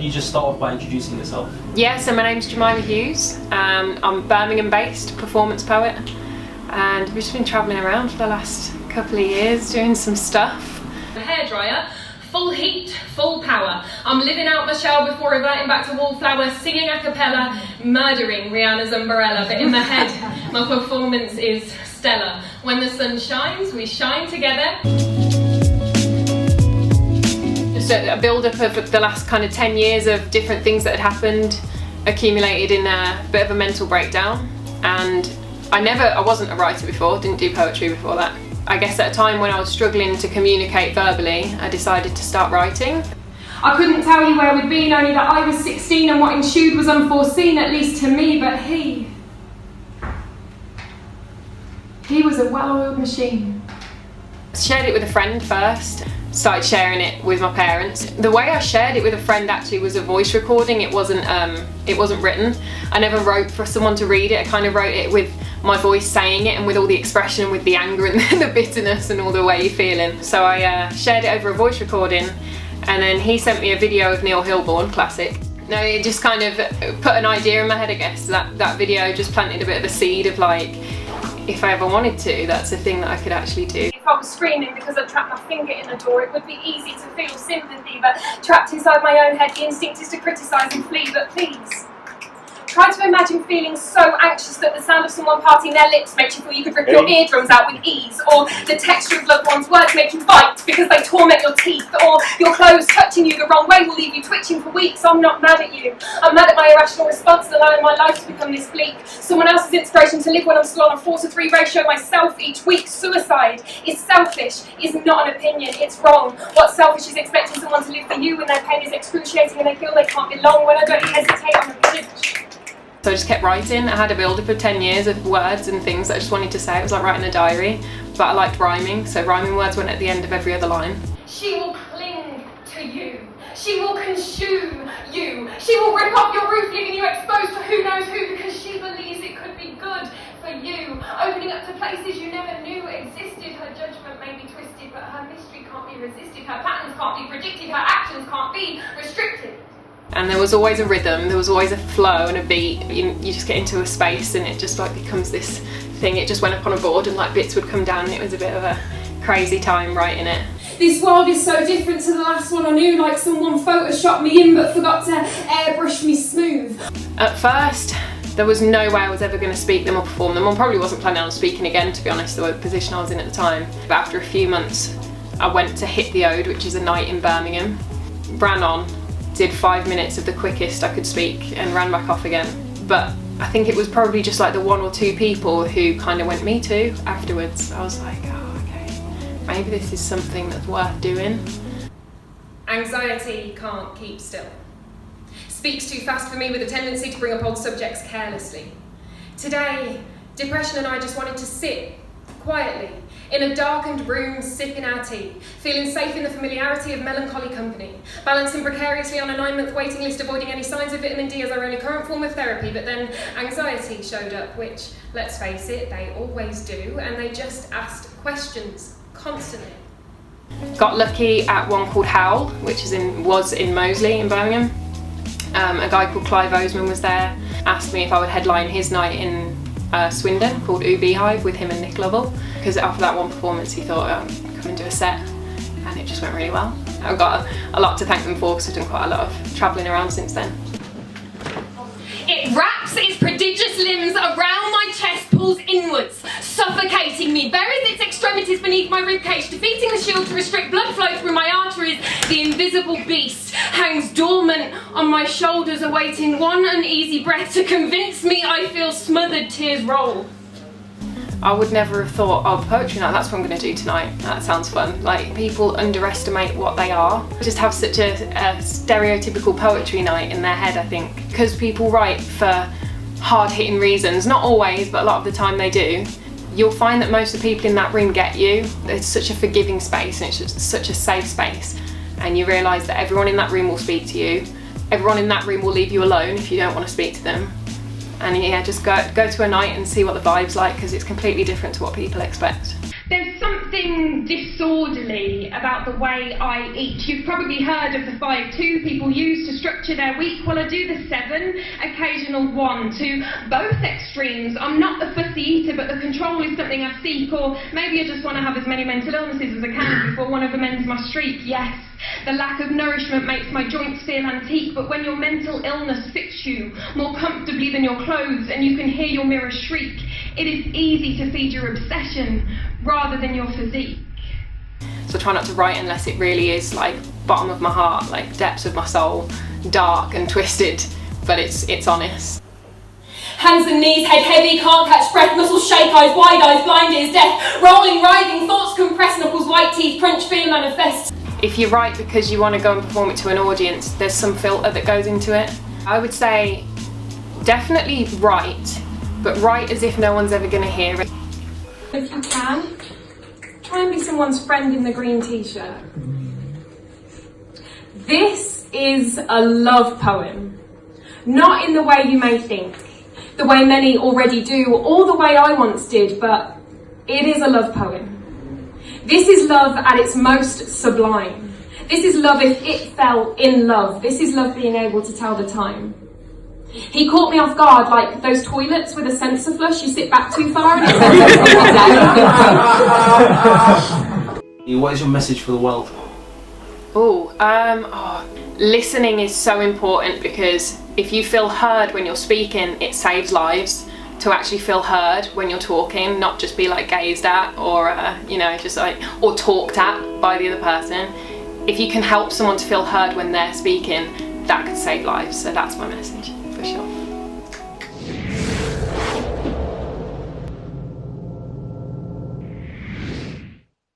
you just start off by introducing yourself? Yeah, so my name's Jemima Hughes. I'm a Birmingham-based performance poet, and we've just been travelling around for the last couple of years doing some stuff. A hairdryer, full heat, full power. I'm living out my shower before reverting back to wallflower, singing a cappella, murdering Rihanna's umbrella. But in my head, my performance is stellar. When the sun shines, we shine together. Just a build-up of the last kind of 10 years of different things that had happened, accumulated in a bit of a mental breakdown. And I wasn't a writer before, didn't do poetry before that. I guess at a time when I was struggling to communicate verbally, I decided to start writing. I couldn't tell you where we'd been, only that I was 16 and what ensued was unforeseen, at least to me, but he was a well-oiled machine. Shared it with a friend first, started sharing it with my parents. The way I shared it with a friend actually was a voice recording. It wasn't written. I never wrote for someone to read it. I kind of wrote it with my voice saying it and with all the expression, with the anger and the bitterness and all the way you're feeling. So I shared it over a voice recording, and then he sent me a video of Neil Hilborn, classic. No, it just kind of put an idea in my head, I guess. That video just planted a bit of a seed of like, if I ever wanted to, that's a thing that I could actually do. If I was screaming because I trapped my finger in the door, it would be easy to feel sympathy, but trapped inside my own head, the instinct is to criticise and flee. But please, try to imagine feeling so anxious that the sound of someone parting their lips makes you feel you could rip your eardrums out with ease, or the texture of loved ones' words make you bite because they torment your teeth, or your clothes touching you the wrong way will leave you twitching for weeks. I'm not mad at you. I'm mad at my irrational response to allowing my life to become this bleak. Someone else's inspiration to live when I'm still on a 4-to-3 ratio myself each week. Suicide is selfish, is not an opinion, it's wrong. What's selfish is expecting someone to live for you when their pain is excruciating and they feel they can't belong. When I don't hesitate, I'm a bitch. So I just kept writing. I had a build-up of 10 years of words and things that I just wanted to say. It was like writing a diary, but I liked rhyming, so rhyming words went at the end of every other line. She will cling to you. She will consume you. She will rip up your roof, leaving you exposed to who knows who, because she believes it could be good for you. Opening up to places you never knew existed. Her judgment may be twisted, but her mystery can't be resisted. Her patterns can't be predicted. Her actions can't be restricted. And there was always a rhythm, there was always a flow and a beat. You just get into a space and it just like becomes this thing. It just went up on a board and like bits would come down, and it was a bit of a crazy time writing it. This world is so different to the last one I knew, like someone photoshopped me in but forgot to airbrush me smooth. At first, there was no way I was ever going to speak them or perform them. I probably wasn't planning on speaking again, to be honest, the position I was in at the time. But after a few months, I went to Hit the Ode, which is a night in Birmingham, ran on, did 5 minutes of the quickest I could speak and ran back off again. But I think it was probably just like the 1 or 2 people who kind of went, me too, afterwards. I was like, oh, okay, maybe this is something that's worth doing. Anxiety can't keep still. Speaks too fast for me with a tendency to bring up old subjects carelessly. Today, depression and I just wanted to sit quietly in a darkened room, sipping our tea, feeling safe in the familiarity of melancholy company, balancing precariously on a 9-month waiting list, avoiding any signs of vitamin D as our only current form of therapy. But then anxiety showed up, which, let's face it, they always do, and they just asked questions constantly. Got lucky at one called Howl, which was in Moseley in Birmingham. A guy called Clive Oseman was there, asked me if I would headline his night in Swindon called Beehive with him and Nick Lovell, because after that one performance he thought come and do a set, and it just went really well. I've got a lot to thank them for because I've done quite a lot of travelling around since then. It wraps its prodigious limbs around my chest, pulls inwards, suffocating me, buries its extremities beneath my ribcage, defeating the shield to restrict blood flow through my arteries. The invisible beast hangs dormant on my shoulders, awaiting one uneasy breath to convince me I feel smothered. Tears roll. I would never have thought, oh, poetry night, that's what I'm going to do tonight. That sounds fun. Like, people underestimate what they are. Just have such a stereotypical poetry night in their head, I think. Because people write for hard-hitting reasons, not always, but a lot of the time they do. You'll find that most of the people in that room get you. It's such a forgiving space, and it's just such a safe space. And you realise that everyone in that room will speak to you. Everyone in that room will leave you alone if you don't want to speak to them. And yeah, just go to a night and see what the vibe's like, because it's completely different to what people expect. There's something disorderly about the way I eat. You've probably heard of the 5-2 people use to structure their week. Well, I do the 7, occasional 1, to both extremes. I'm not a fussy eater, but the control is something I seek, or maybe I just want to have as many mental illnesses as I can before one of them ends my streak. Yes, the lack of nourishment makes my joints feel antique, but when your mental illness fits you more comfortably than your clothes and you can hear your mirror shriek, it is easy to feed your obsession rather than your physique. So try not to write unless it really is like bottom of my heart, like depths of my soul, dark and twisted, but it's honest. Hands and knees, head heavy, can't catch breath, muscles shake, eyes wide, eyes blind as death. Rolling, writhing, thoughts compress, knuckles white teeth, crunch, fear manifest. If you write because you want to go and perform it to an audience, there's some filter that goes into it. I would say definitely write, but write as if no one's ever going to hear it. If you can, try and be someone's friend in the green t-shirt. This is a love poem, not in the way you may think, the way many already do, or the way I once did, but it is a love poem. This is love at its most sublime. This is love if it fell in love. This is love being able to tell the time. He caught me off guard, like those toilets with a sensor flush. You sit back too far and it down. What is your message for the world? Listening is so important, because if you feel heard when you're speaking, it saves lives. To actually feel heard when you're talking, not just be like gazed at or just like, or talked at by the other person. If you can help someone to feel heard when they're speaking, that could save lives. So that's my message for sure.